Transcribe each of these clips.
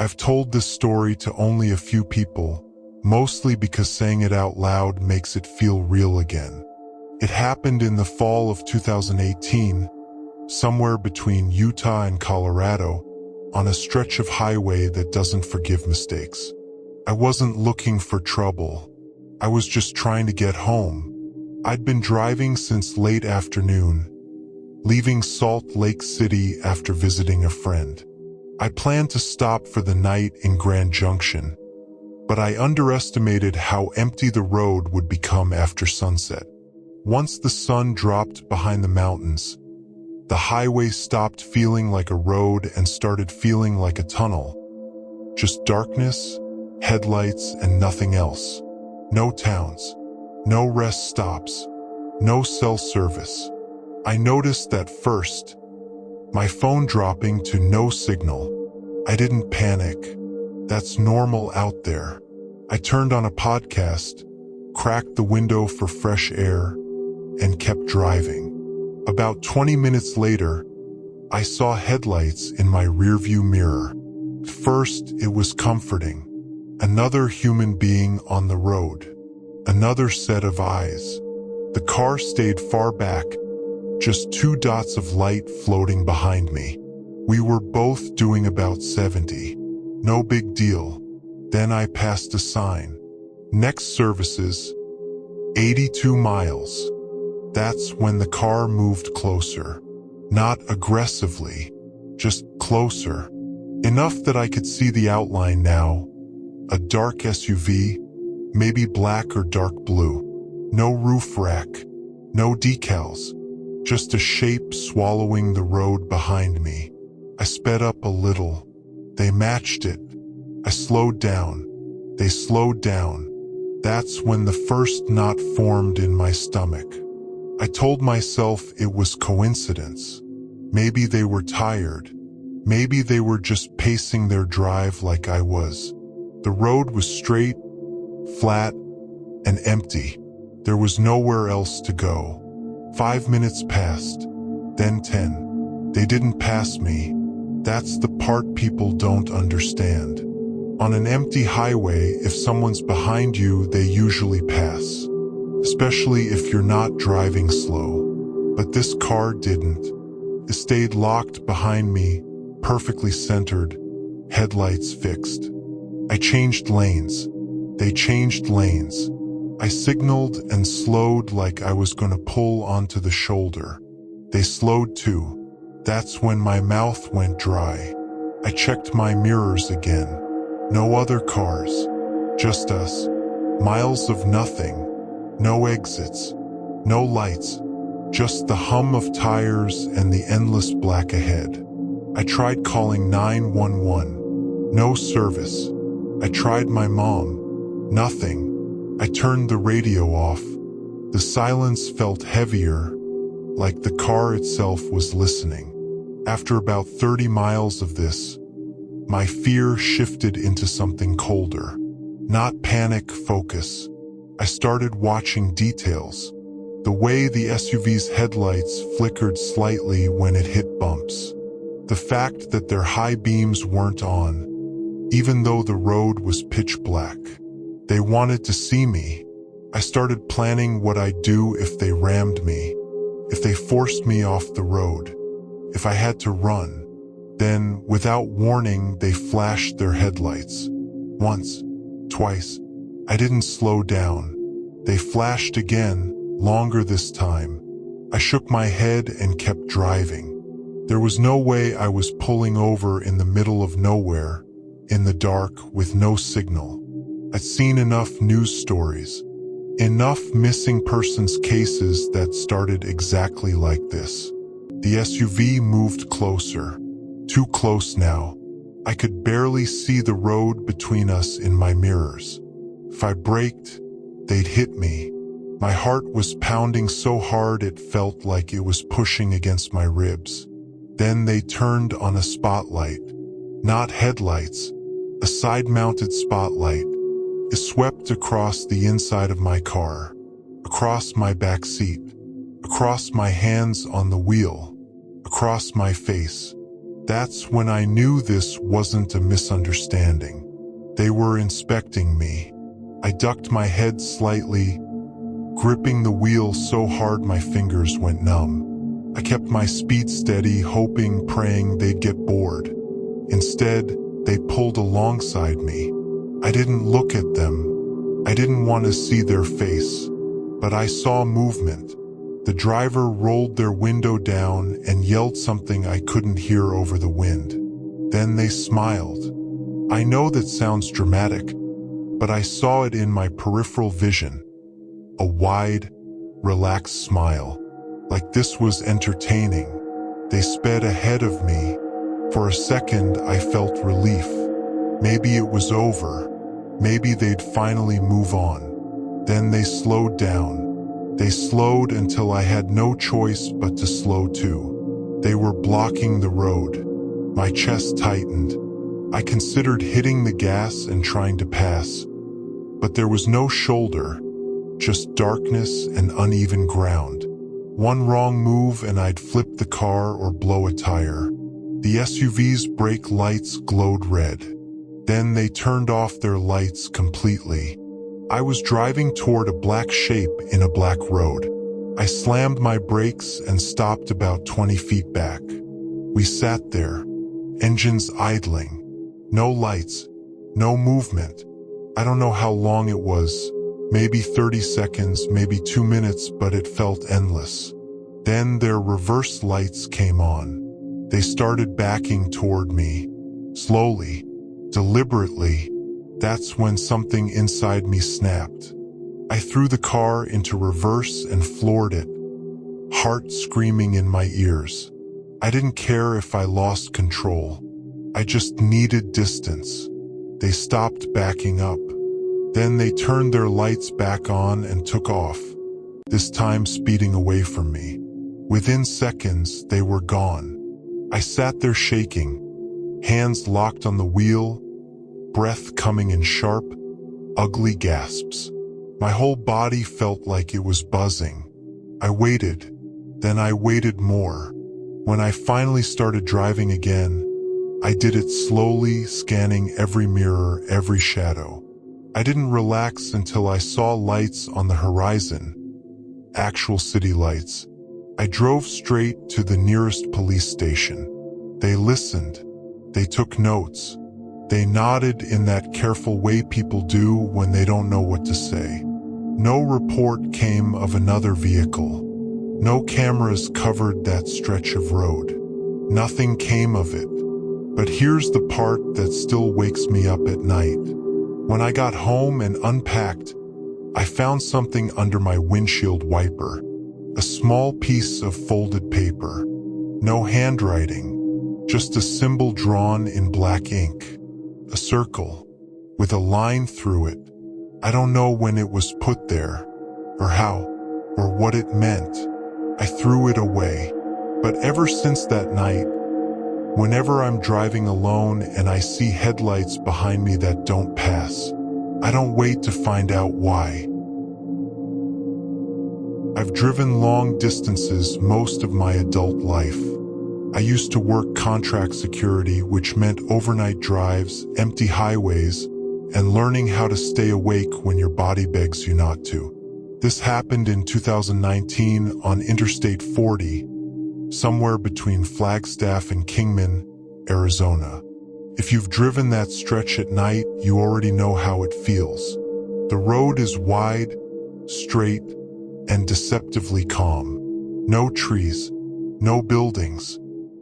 I've told this story to only a few people, mostly because saying it out loud makes it feel real again. It happened in the fall of 2018, somewhere between Utah and Colorado, on a stretch of highway that doesn't forgive mistakes. I wasn't looking for trouble. I was just trying to get home. I'd been driving since late afternoon, leaving Salt Lake City after visiting a friend. I planned to stop for the night in Grand Junction, but I underestimated how empty the road would become after sunset. Once the sun dropped behind the mountains, the highway stopped feeling like a road and started feeling like a tunnel. Just darkness, headlights, and nothing else. No towns, no rest stops, no cell service. I noticed that first, my phone dropping to no signal. I didn't panic. That's normal out there. I turned on a podcast, cracked the window for fresh air, and kept driving. About 20 minutes later, I saw headlights in my rearview mirror. First, it was comforting. Another human being on the road. Another set of eyes. The car stayed far back, just 2 dots of light floating behind me. We were both doing about 70. No big deal. Then I passed a sign. Next services, 82 miles. That's when the car moved closer. Not aggressively, just closer. Enough that I could see the outline now. A dark SUV, maybe black or dark blue. No roof rack, no decals. Just a shape swallowing the road behind me. I sped up a little. They matched it. I slowed down. They slowed down. That's when the first knot formed in my stomach. I told myself it was coincidence. Maybe they were tired. Maybe they were just pacing their drive like I was. The road was straight, flat, and empty. There was nowhere else to go. 5 minutes passed, then 10. They didn't pass me. That's the part people don't understand. On an empty highway, if someone's behind you, they usually pass. Especially if you're not driving slow. But this car didn't. It stayed locked behind me, perfectly centered, headlights fixed. I changed lanes. They changed lanes. I signaled and slowed like I was going to pull onto the shoulder. They slowed too. That's when my mouth went dry. I checked my mirrors again. No other cars. Just us. Miles of nothing. No exits. No lights. Just the hum of tires and the endless black ahead. I tried calling 911. No service. I tried my mom. Nothing. I turned the radio off. The silence felt heavier, like the car itself was listening. After about 30 miles of this, my fear shifted into something colder. Not panic, focus. I started watching details. The way the SUV's headlights flickered slightly when it hit bumps. The fact that their high beams weren't on, even though the road was pitch black. They wanted to see me. I started planning what I'd do if they rammed me, if they forced me off the road, if I had to run. Then, without warning, they flashed their headlights. Once, twice. I didn't slow down. They flashed again, longer this time. I shook my head and kept driving. There was no way I was pulling over in the middle of nowhere, in the dark, with no signal. I'd seen enough news stories, enough missing persons cases that started exactly like this. The SUV moved closer, too close now. I could barely see the road between us in my mirrors. If I braked, they'd hit me. My heart was pounding so hard it felt like it was pushing against my ribs. Then they turned on a spotlight. Not headlights, a side-mounted spotlight. It swept across the inside of my car, across my back seat, across my hands on the wheel, across my face. That's when I knew this wasn't a misunderstanding. They were inspecting me. I ducked my head slightly, gripping the wheel so hard my fingers went numb. I kept my speed steady, hoping, praying they'd get bored. Instead, they pulled alongside me. I didn't look at them. I didn't want to see their face. But I saw movement. The driver rolled their window down and yelled something I couldn't hear over the wind. Then they smiled. I know that sounds dramatic, but I saw it in my peripheral vision. A wide, relaxed smile, like this was entertaining. They sped ahead of me. For a second, I felt relief. Maybe it was over. Maybe they'd finally move on. Then they slowed down. They slowed until I had no choice but to slow too. They were blocking the road. My chest tightened. I considered hitting the gas and trying to pass. But there was no shoulder, just darkness and uneven ground. One wrong move and I'd flip the car or blow a tire. The SUV's brake lights glowed red. Then they turned off their lights completely. I was driving toward a black shape in a black road. I slammed my brakes and stopped about 20 feet back. We sat there, engines idling. No lights, no movement. I don't know how long it was. Maybe 30 seconds, maybe 2 minutes, but it felt endless. Then their reverse lights came on. They started backing toward me. Slowly, deliberately. That's when something inside me snapped. I threw the car into reverse and floored it, heart screaming in my ears. I didn't care if I lost control. I just needed distance. They stopped backing up. Then they turned their lights back on and took off, this time speeding away from me. Within seconds, they were gone. I sat there shaking, hands locked on the wheel, breath coming in sharp, ugly gasps. My whole body felt like it was buzzing. I waited. Then I waited more. When I finally started driving again, I did it slowly, scanning every mirror, every shadow. I didn't relax until I saw lights on the horizon, actual city lights. I drove straight to the nearest police station. They listened. They took notes. They nodded in that careful way people do when they don't know what to say. No report came of another vehicle. No cameras covered that stretch of road. Nothing came of it. But here's the part that still wakes me up at night. When I got home and unpacked, I found something under my windshield wiper. A small piece of folded paper. No handwriting, just a symbol drawn in black ink. A circle, with a line through it. I don't know when it was put there, or how, or what it meant. I threw it away. But ever since that night, whenever I'm driving alone and I see headlights behind me that don't pass, I don't wait to find out why. I've driven long distances most of my adult life. I used to work contract security, which meant overnight drives, empty highways, and learning how to stay awake when your body begs you not to. This happened in 2019 on Interstate 40, somewhere between Flagstaff and Kingman, Arizona. If you've driven that stretch at night, you already know how it feels. The road is wide, straight, and deceptively calm. No trees, no buildings,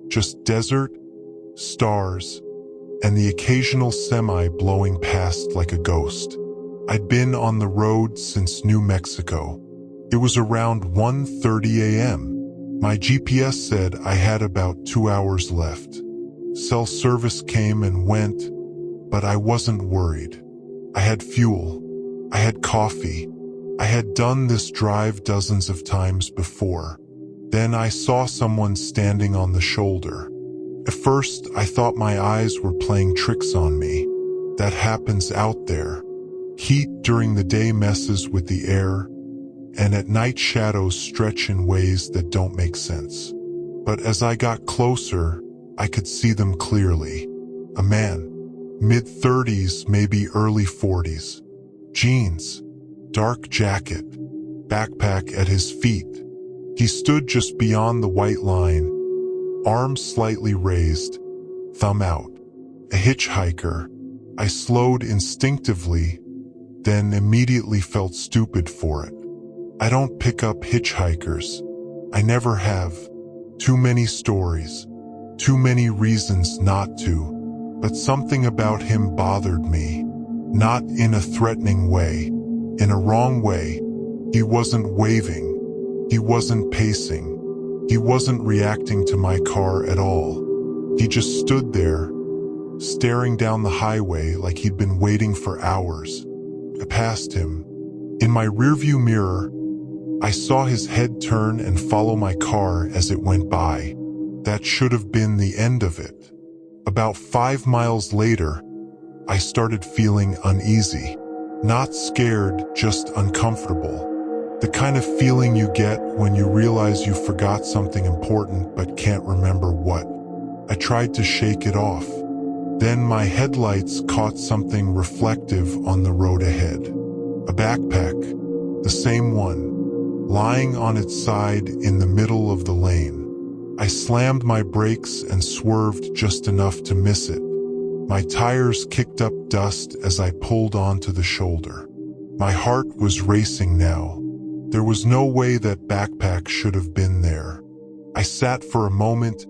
just desert, stars, and the occasional semi blowing past like a ghost. I'd been on the road since New Mexico. It was around 1:30 a.m. My GPS said I had about 2 hours left. Cell service came and went, but I wasn't worried. I had fuel. I had coffee. I had done this drive dozens of times before. Then I saw someone standing on the shoulder. At first, I thought my eyes were playing tricks on me. That happens out there. Heat during the day messes with the air, and at night shadows stretch in ways that don't make sense. But as I got closer, I could see them clearly. A man, mid-30s, maybe early 40s. Jeans, dark jacket, backpack at his feet. He stood just beyond the white line, arms slightly raised, thumb out. A hitchhiker. I slowed instinctively, then immediately felt stupid for it. I don't pick up hitchhikers. I never have. Too many stories. Too many reasons not to. But something about him bothered me. Not in a threatening way. In a wrong way. He wasn't waving. He wasn't pacing. He wasn't reacting to my car at all. He just stood there, staring down the highway like he'd been waiting for hours. I passed him. In my rearview mirror, I saw his head turn and follow my car as it went by. That should have been the end of it. About 5 miles later, I started feeling uneasy. Not scared, just uncomfortable. The kind of feeling you get when you realize you forgot something important but can't remember what. I tried to shake it off. Then my headlights caught something reflective on the road ahead. A backpack, the same one, lying on its side in the middle of the lane. I slammed my brakes and swerved just enough to miss it. My tires kicked up dust as I pulled onto the shoulder. My heart was racing now. There was no way that backpack should have been there. I sat for a moment,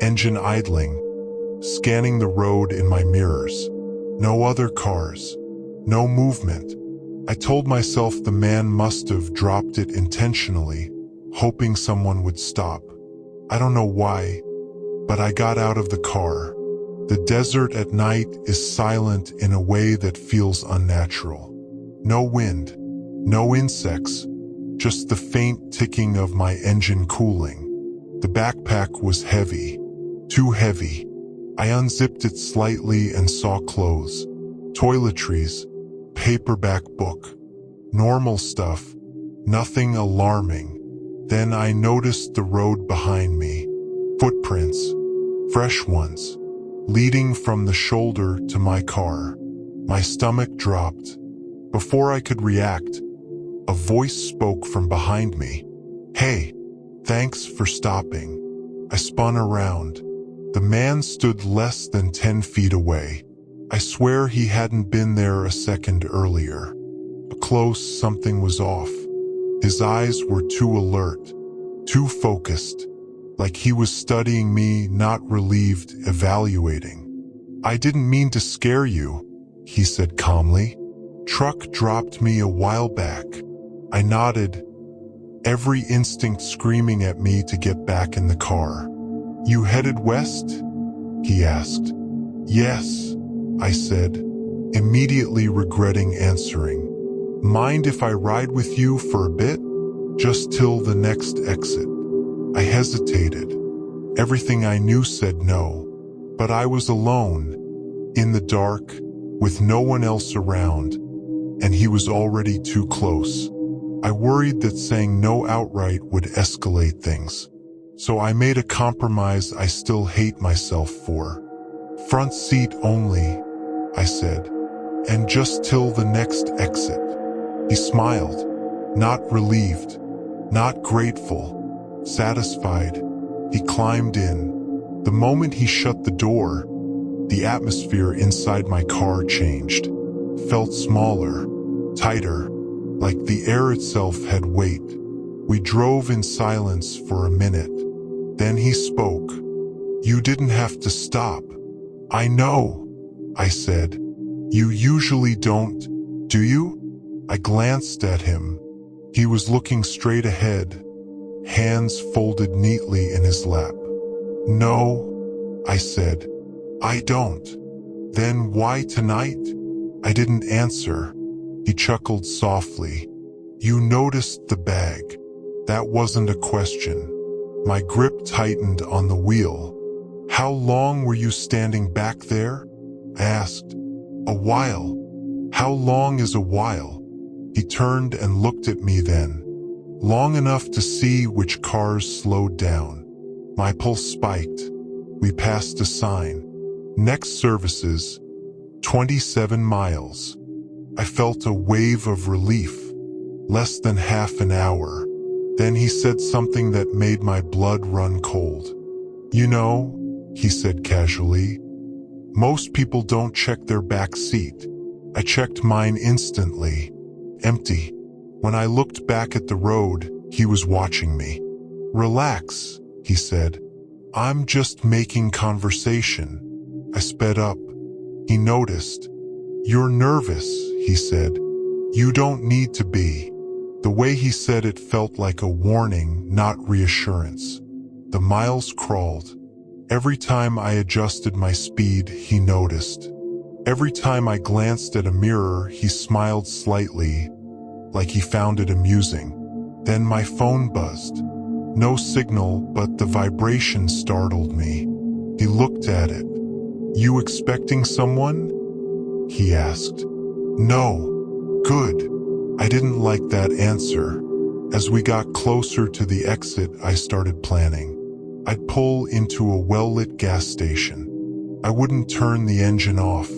engine idling, scanning the road in my mirrors. No other cars. No movement. I told myself the man must have dropped it intentionally, hoping someone would stop. I don't know why, but I got out of the car. The desert at night is silent in a way that feels unnatural. No wind, no insects, just the faint ticking of my engine cooling. The backpack was heavy, too heavy. I unzipped it slightly and saw clothes, toiletries, paperback book, normal stuff, nothing alarming. Then I noticed the road behind me, footprints, fresh ones, leading from the shoulder to my car. My stomach dropped. Before I could react, a voice spoke from behind me. "Hey, thanks for stopping." I spun around. The man stood less than 10 feet away. I swear he hadn't been there a second earlier. Close, something was off. His eyes were too alert, too focused, like he was studying me, not relieved, evaluating. "I didn't mean to scare you," he said calmly. "Truck dropped me a while back." I nodded, every instinct screaming at me to get back in the car. "You headed west?" he asked. "Yes," I said, immediately regretting answering. "Mind if I ride with you for a bit? Just till the next exit." I hesitated. Everything I knew said no. But I was alone, in the dark, with no one else around, and he was already too close. I worried that saying no outright would escalate things. So I made a compromise I still hate myself for. "Front seat only," I said, "and just till the next exit." He smiled, not relieved, not grateful, satisfied. He climbed in. The moment he shut the door, the atmosphere inside my car changed. Felt smaller, tighter, like the air itself had weight. We drove in silence for a minute. Then he spoke. "You didn't have to stop." "I know," I said. "You usually don't, do you?" I glanced at him. He was looking straight ahead, hands folded neatly in his lap. "No," I said. "I don't." "Then why tonight?" I didn't answer. He chuckled softly. "You noticed the bag. That wasn't a question." My grip tightened on the wheel. "How long were you standing back there?" I asked. "A while." "How long is a while?" He turned and looked at me then. "Long enough to see which cars slowed down." My pulse spiked. We passed a sign. Next services, 27 miles. I felt a wave of relief. Less than half an hour. Then he said something that made my blood run cold. You know, he said casually, most people don't check their back seat. I checked mine instantly. Empty. When I looked back at the road, he was watching me. Relax, he said. I'm just making conversation. I sped up. He noticed. You're nervous, he said. You don't need to be. The way he said it felt like a warning, not reassurance. The miles crawled. Every time I adjusted my speed, he noticed. Every time I glanced at a mirror, he smiled slightly, like he found it amusing. Then my phone buzzed. No signal, but the vibration startled me. He looked at it. You expecting someone? He asked. No. Good. I didn't like that answer. As we got closer to the exit, I started planning. I'd pull into a well-lit gas station. I wouldn't turn the engine off.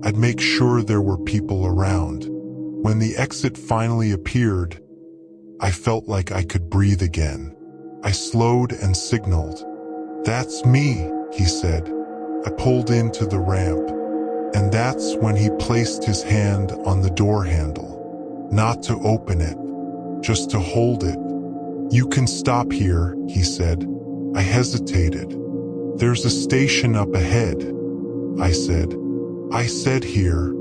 I'd make sure there were people around. When the exit finally appeared, I felt like I could breathe again. I slowed and signaled. That's me, he said. I pulled into the ramp, and that's when he placed his hand on the door handle. Not to open it, just to hold it. You can stop here, he said. I hesitated. There's a station up ahead, I said. I said here.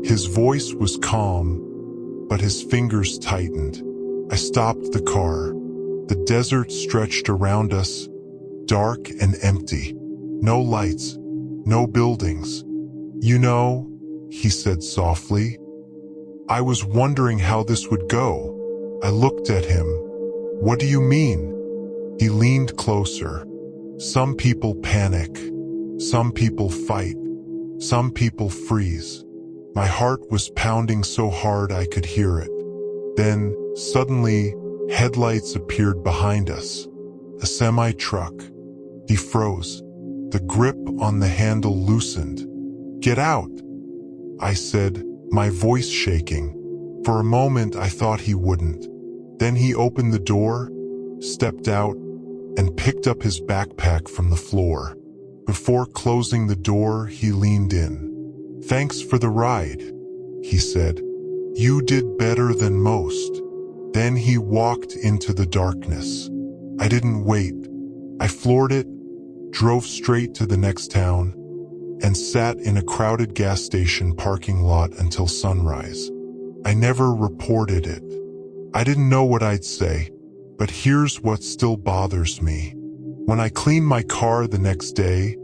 His voice was calm, but his fingers tightened. I stopped the car. The desert stretched around us, dark and empty. No lights, no buildings. You know, he said softly, I was wondering how this would go. I looked at him. What do you mean? He leaned closer. Some people panic. Some people fight. Some people freeze. My heart was pounding so hard I could hear it. Then, suddenly, headlights appeared behind us. A semi-truck. He froze. The grip on the handle loosened. Get out, I said, my voice shaking. For a moment I thought he wouldn't. Then he opened the door, stepped out, and picked up his backpack from the floor. Before closing the door, he leaned in. Thanks for the ride, he said. You did better than most. Then he walked into the darkness. I didn't wait. I floored it, drove straight to the next town, and sat in a crowded gas station parking lot until sunrise. I never reported it. I didn't know what I'd say, but here's what still bothers me. When I cleaned my car the next day,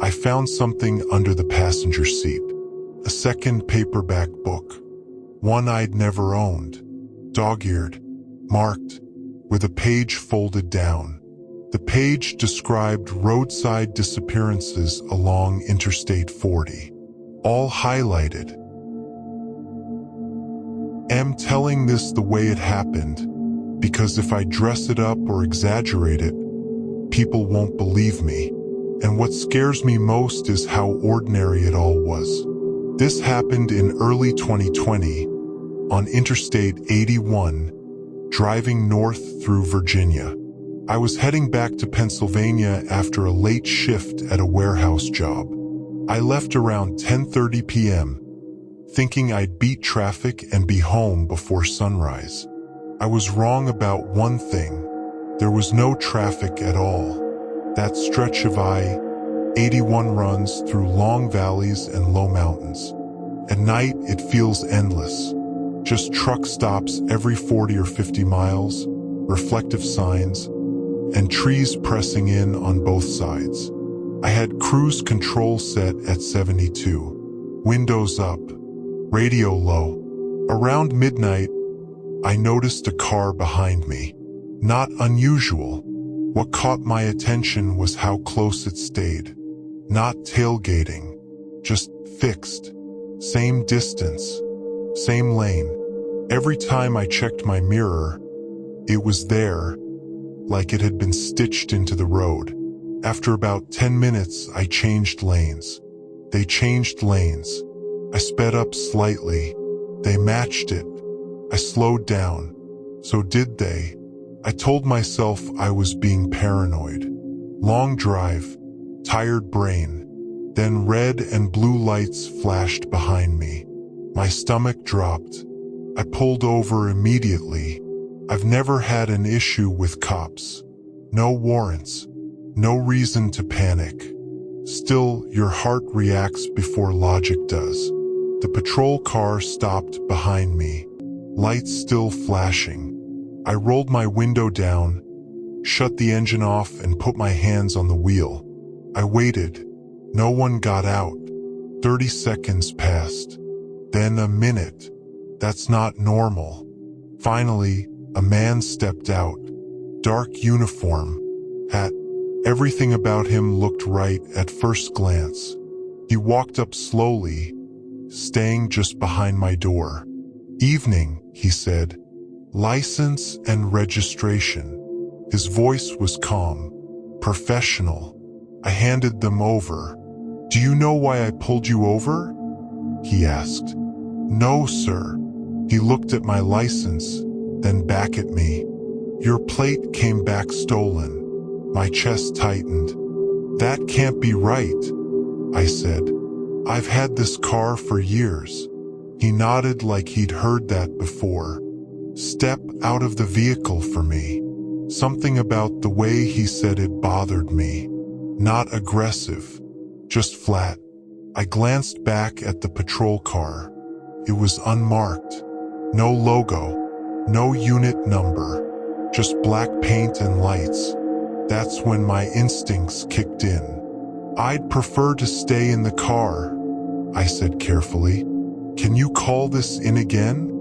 I found something under the passenger seat. A second paperback book. One I'd never owned. Dog-eared, marked, with a page folded down. The page described roadside disappearances along Interstate 40. All highlighted. I'm telling this the way it happened, because if I dress it up or exaggerate it, people won't believe me. And what scares me most is how ordinary it all was. This happened in early 2020 on Interstate 81, driving north through Virginia. I was heading back to Pennsylvania after a late shift at a warehouse job. I left around 10:30 p.m., thinking I'd beat traffic and be home before sunrise. I was wrong about one thing. There was no traffic at all. That stretch of I-81 runs through long valleys and low mountains. At night, it feels endless. Just truck stops every 40 or 50 miles, reflective signs, and trees pressing in on both sides. I had cruise control set at 72. Windows up, radio low. Around midnight, I noticed a car behind me. Not unusual. What caught my attention was how close it stayed. Not tailgating, just fixed. Same distance, same lane. Every time I checked my mirror, it was there, like it had been stitched into the road. After about 10 minutes, I changed lanes. They changed lanes. I sped up slightly. They matched it. I slowed down. So did they. I told myself I was being paranoid. Long drive, tired brain. Then red and blue lights flashed behind me. My stomach dropped. I pulled over immediately. I've never had an issue with cops. No warrants. No reason to panic. Still, your heart reacts before logic does. The patrol car stopped behind me. Lights still flashing. I rolled my window down, shut the engine off, and put my hands on the wheel. I waited. No one got out. 30 seconds passed. Then a minute. That's not normal. Finally, a man stepped out. Dark uniform, hat. Everything about him looked right at first glance. He walked up slowly, staying just behind my door. "Evening," he said. "License and registration." His voice was calm, professional. I handed them over. "Do you know why I pulled you over?" he asked. "No, sir." He looked at my license, then back at me. "Your plate came back stolen." My chest tightened. "That can't be right," I said. "I've had this car for years." He nodded like he'd heard that before. "Step out of the vehicle for me." Something about the way he said it bothered me. Not aggressive, just flat. I glanced back at the patrol car. It was unmarked. No logo, no unit number, just black paint and lights. That's when my instincts kicked in. "I'd prefer to stay in the car," I said carefully. "Can you call this in again?"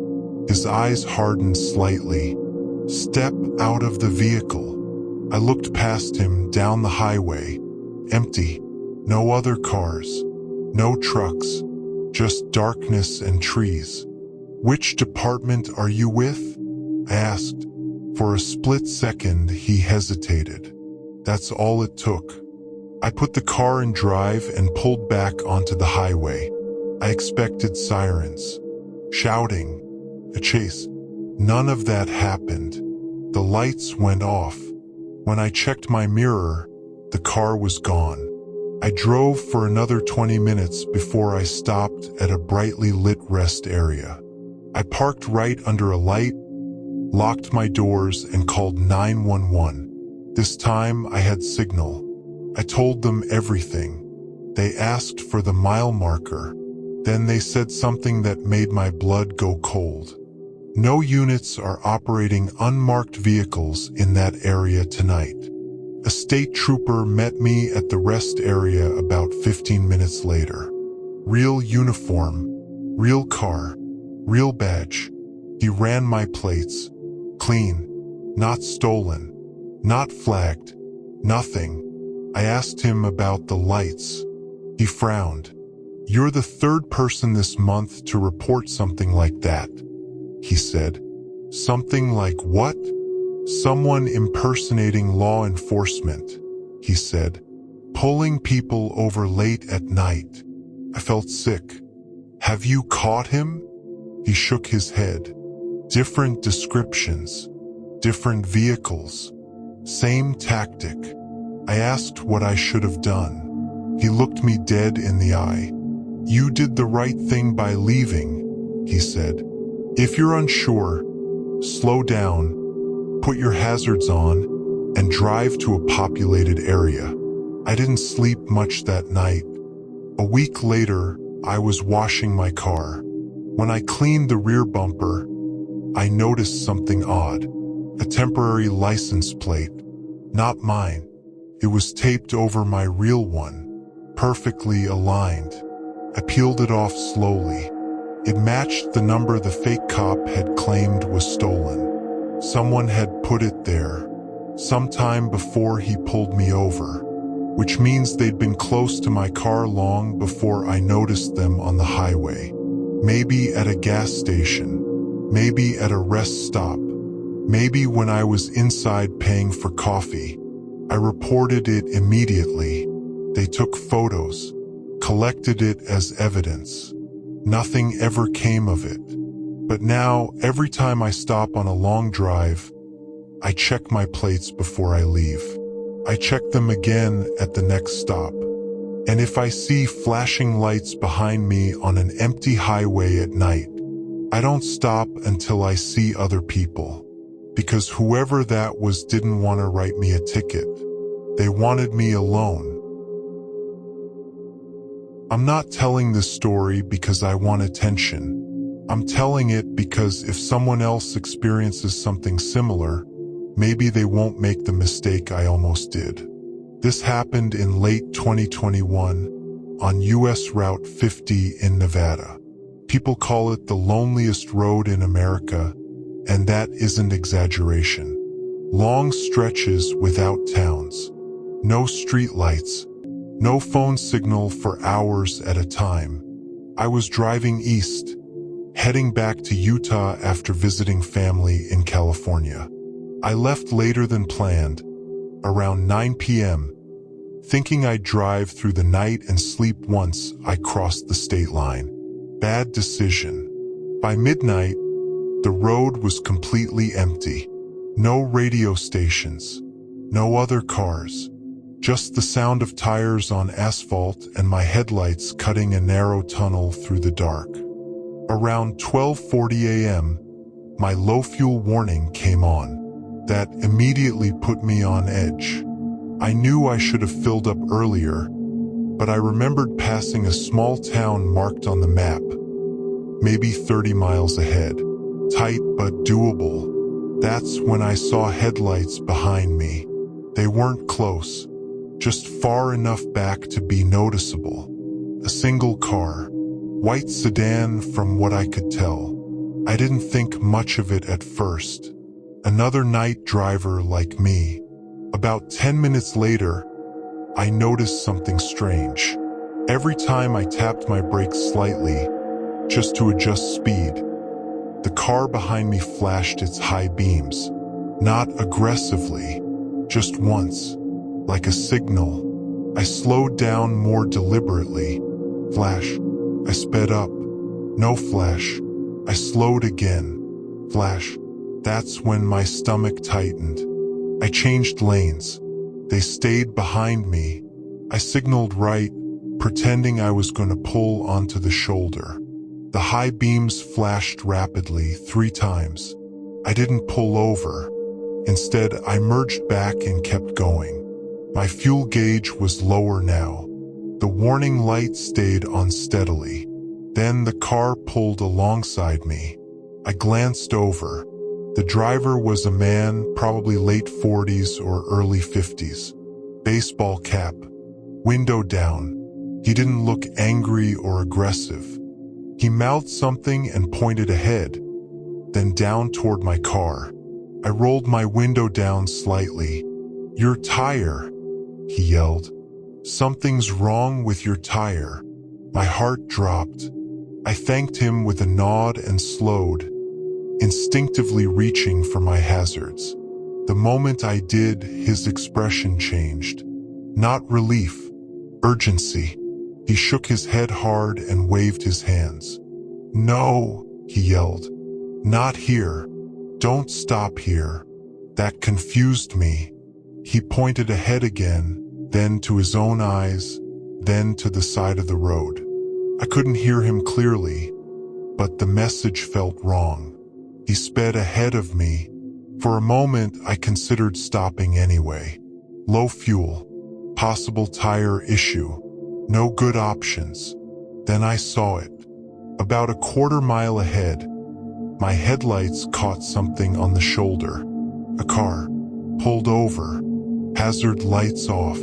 His eyes hardened slightly. "Step out of the vehicle." I looked past him down the highway. Empty. No other cars. No trucks. Just darkness and trees. "Which department are you with?" I asked. For a split second, he hesitated. That's all it took. I put the car in drive and pulled back onto the highway. I expected sirens, shouting, a chase. None of that happened. The lights went off. When I checked my mirror, the car was gone. I drove for another 20 minutes before I stopped at a brightly lit rest area. I parked right under a light, locked my doors, and called 911. This time I had signal. I told them everything. They asked for the mile marker. Then they said something that made my blood go cold. "No units are operating unmarked vehicles in that area tonight." A state trooper met me at the rest area about 15 minutes later. Real uniform, real car, real badge. He ran my plates. Clean, not stolen, not flagged, nothing. I asked him about the lights. He frowned. "You're the third person this month to report something like that," he said. "Something like what?" "Someone impersonating law enforcement," he said. "Pulling people over late at night." I felt sick. "Have you caught him?" He shook his head. "Different descriptions, different vehicles, same tactic." I asked what I should have done. He looked me dead in the eye. "You did the right thing by leaving," he said. "If you're unsure, slow down, put your hazards on, and drive to a populated area." I didn't sleep much that night. A week later, I was washing my car. When I cleaned the rear bumper, I noticed something odd. A temporary license plate. Not mine. It was taped over my real one, perfectly aligned. I peeled it off slowly. It matched the number the fake cop had claimed was stolen. Someone had put it there, sometime before he pulled me over, which means they'd been close to my car long before I noticed them on the highway. Maybe at a gas station, maybe at a rest stop, maybe when I was inside paying for coffee. I reported it immediately. They took photos, collected it as evidence. Nothing ever came of it. But now, every time I stop on a long drive, I check my plates before I leave. I check them again at the next stop. And if I see flashing lights behind me on an empty highway at night, I don't stop until I see other people. Because whoever that was didn't want to write me a ticket. They wanted me alone. I'm not telling this story because I want attention. I'm telling it because if someone else experiences something similar, maybe they won't make the mistake I almost did. This happened in late 2021 on US Route 50 in Nevada. People call it the loneliest road in America, and that isn't exaggeration. Long stretches without towns, no streetlights, no phone signal for hours at a time. I was driving east, heading back to Utah after visiting family in California. I left later than planned, around 9 p.m., thinking I'd drive through the night and sleep once I crossed the state line. Bad decision. By midnight, the road was completely empty. No radio stations, no other cars, just the sound of tires on asphalt and my headlights cutting a narrow tunnel through the dark. Around 12:40 a.m., my low fuel warning came on. That immediately put me on edge. I knew I should have filled up earlier, but I remembered passing a small town marked on the map, maybe 30 miles ahead. Tight but doable. That's when I saw headlights behind me. They weren't close, just far enough back to be noticeable. A single car, white sedan from what I could tell. I didn't think much of it at first. Another night driver like me. About 10 minutes later, I noticed something strange. Every time I tapped my brakes slightly, just to adjust speed, the car behind me flashed its high beams. Not aggressively, just once, like a signal. I slowed down more deliberately. Flash. I sped up. No flash. I slowed again. Flash. That's when my stomach tightened. I changed lanes. They stayed behind me. I signaled right, pretending I was going to pull onto the shoulder. The high beams flashed rapidly 3 times. I didn't pull over. Instead, I merged back and kept going. My fuel gauge was lower now. The warning light stayed on steadily. Then the car pulled alongside me. I glanced over. The driver was a man, probably late 40s or early 50s. Baseball cap, window down. He didn't look angry or aggressive. He mouthed something and pointed ahead, then down toward my car. I rolled my window down slightly. "Your tire," he yelled. "Something's wrong with your tire." My heart dropped. I thanked him with a nod and slowed, instinctively reaching for my hazards. The moment I did, his expression changed. Not relief, urgency. He shook his head hard and waved his hands. "No," he yelled. "Not here. Don't stop here." That confused me. He pointed ahead again, then to his own eyes, then to the side of the road. I couldn't hear him clearly, but the message felt wrong. He sped ahead of me. For a moment, I considered stopping anyway. Low fuel, possible tire issue, no good options. Then I saw it. About a quarter-mile ahead, my headlights caught something on the shoulder. A car, pulled over, hazard lights off,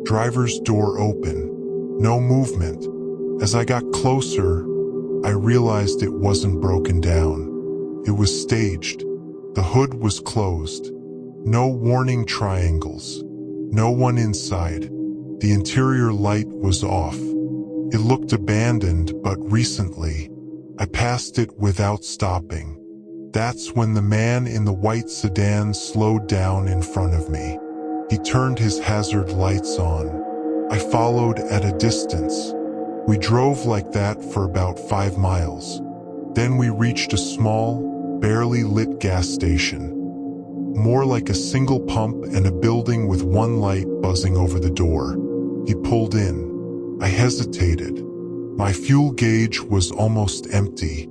driver's door open, no movement. As I got closer, I realized it wasn't broken down. It was staged. The hood was closed. No warning triangles. No one inside. The interior light was off. It looked abandoned, but recently, I passed it without stopping. That's when the man in the white sedan slowed down in front of me. He turned his hazard lights on. I followed at a distance. We drove like that for about 5 miles. Then we reached a small, barely lit gas station. More like a single pump and a building with one light buzzing over the door. He pulled in. I hesitated. My fuel gauge was almost empty.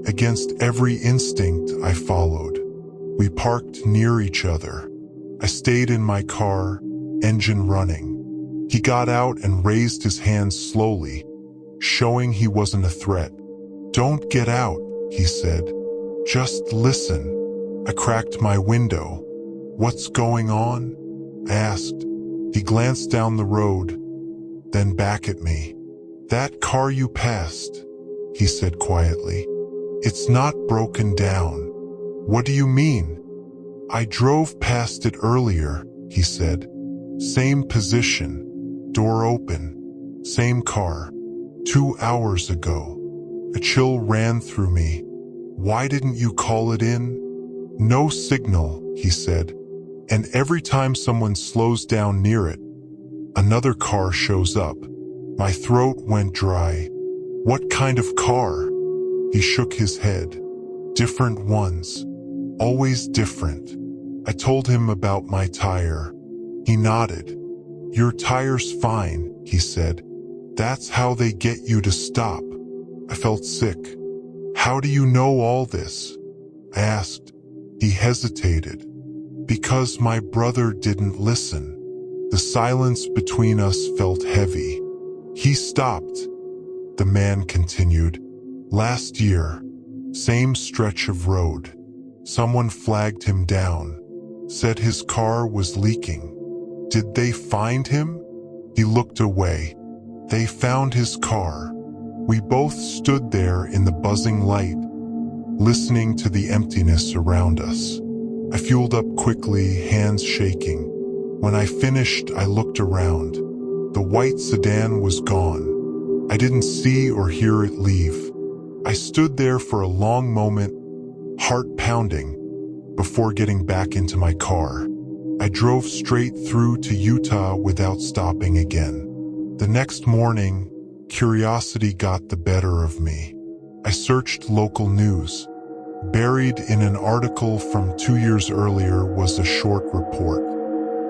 Against every instinct, I followed. We parked near each other. I stayed in my car, engine running. He got out and raised his hands slowly, showing he wasn't a threat. "Don't get out," he said. "Just listen." I cracked my window. "What's going on?" I asked. He glanced down the road, then back at me. "That car you passed," he said quietly. "It's not broken down." "What do you mean?" "I drove past it earlier," he said. "Same position, door open, same car, 2 hours ago." A chill ran through me. "Why didn't you call it in?" "No signal," he said. "And every time someone slows down near it, another car shows up." My throat went dry. "What kind of car?" He shook his head. "Different ones. Always different." I told him about my tire. He nodded. "Your tire's fine," he said. "That's how they get you to stop." I felt sick. "How do you know all this?" I asked. He hesitated. "Because my brother didn't listen." The silence between us felt heavy. He stopped. The man continued. "Last year, same stretch of road. Someone flagged him down, said his car was leaking. Did they find him?" He looked away. "They found his car." We both stood there in the buzzing light, listening to the emptiness around us. I fueled up quickly, hands shaking. When I finished, I looked around. The white sedan was gone. I didn't see or hear it leave. I stood there for a long moment, heart pounding, before getting back into my car. I drove straight through to Utah without stopping again. The next morning, curiosity got the better of me. I searched local news. Buried in an article from 2 years earlier was a short report.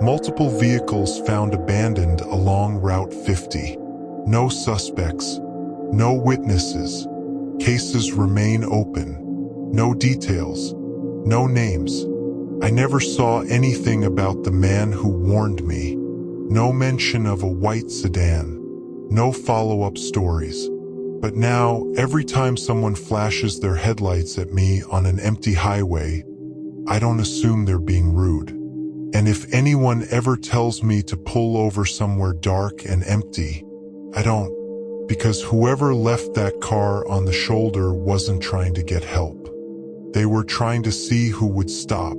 Multiple vehicles found abandoned along Route 50. No suspects, no witnesses. Cases remain open. No details, no names. I never saw anything about the man who warned me. No mention of a white sedan. No follow-up stories. But now, every time someone flashes their headlights at me on an empty highway, I don't assume they're being rude. And if anyone ever tells me to pull over somewhere dark and empty, I don't. Because whoever left that car on the shoulder wasn't trying to get help. They were trying to see who would stop.